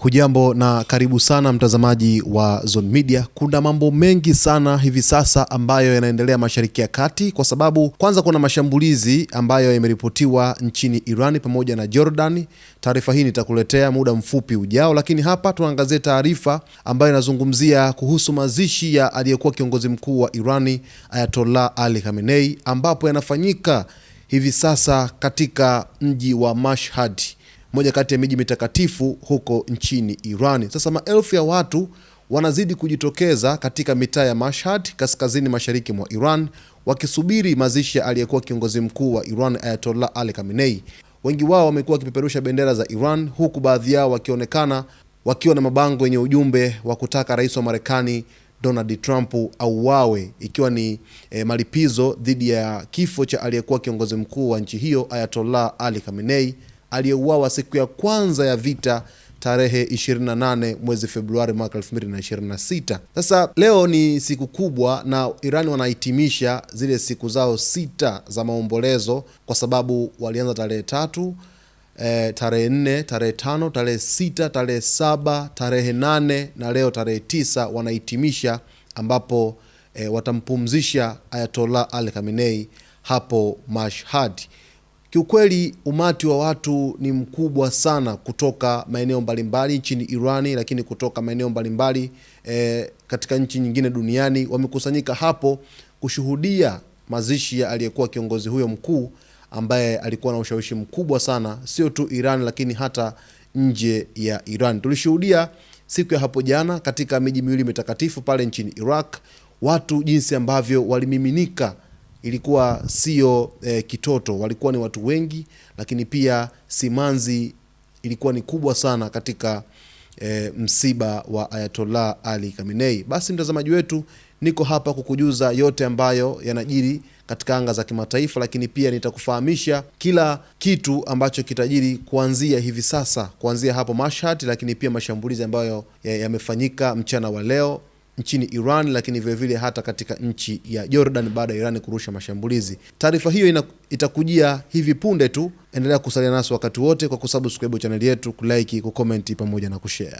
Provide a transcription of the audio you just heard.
Hujambo na karibu sana mtazamaji wa Zone Media. Kuna mambo mengi sana hivi sasa ambayo yanaendelea Mashariki ya Kati, kwa sababu kwanza kuna mashambulizi ambayo yameripotiwa nchini Iran pamoja na Jordan. Taarifa hii nitakuletea muda mfupi ujao, lakini hapa tuangazie taarifa ambayo inazungumzia kuhusu mazishi ya aliyekuwa kiongozi mkuu wa Irani Ayatollah Ali Khamenei, ambapo yanafanyika hivi sasa katika mji wa Mashhad, moja kati ya miji mitakatifu huko nchini Iran. Sasa maelfu ya watu wanazidi kujitokeza katika mitaa ya Mashhad, kaskazini mashariki mwa Iran, wakisubiri mazishi ya aliyekuwa kiongozi mkuu wa Iran Ayatollah Ali Khamenei. Wengi wao wamekuwa wakipeperusha bendera za Iran, huku baadhi yao wakionekana wakiwa na mabango yenye ujumbe wa kutaka rais wa Marekani Donald Trump auawe, ikiwa ni malipizo dhidi ya kifo cha aliyekuwa kiongozi mkuu wa nchi hiyo Ayatollah Ali Khamenei, aliyeuawa siku ya kwanza ya vita tarehe 28 mwezi Februari mwaka 2026. Sasa leo ni siku kubwa na Iran wanahitimisha zile siku zao 6 za maombolezo, kwa sababu walianza tarehe 3, tarehe 4, tarehe 5, tarehe 6, tarehe 7, tarehe 8 na leo tarehe 9 wanahitimisha, ambapo watampumzisha Ayatollah Ali Khamenei hapo Mashhad. Kiukweli umati wa watu ni mkubwa sana kutoka maeneo mbalimbali nchini Irani, lakini kutoka maeneo mbalimbali katika nchi nyingine duniani wamekusanyika hapo kushuhudia mazishi ya aliyekuwa kiongozi huyo mkuu, ambaye alikuwa na ushawishi mkubwa sana, sio tu Iran lakini hata nje ya Iran. Tulishuhudia siku ya hapo jana katika miji miwili mitakatifu pale nchini Iraq, watu jinsi ambavyo walimiminika. Ilikuwa sio kitoto, walikuwa ni watu wengi, lakini pia simanzi ilikuwa ni kubwa sana katika msiba wa Ayatollah Ali Khamenei. Basi mtazamaji wetu, niko hapa kukujuza yote ambayo yanajiri katika anga za kimataifa, lakini pia nitakufahamisha kila kitu ambacho kitajiri kuanzia hivi sasa, kuanzia hapo Mashhad, lakini pia mashambulizi ambayo yamefanyika mchana wa leo nchini Iran, lakini vile vile hata katika nchi ya Jordan baada ya Iran kurusha mashambulizi. Taarifa hiyo itakujia hivi punde tu. Endelea kusalia nasi wakati wote kwa kusubscribe channel yetu, kulike, kucomment pamoja na kushare.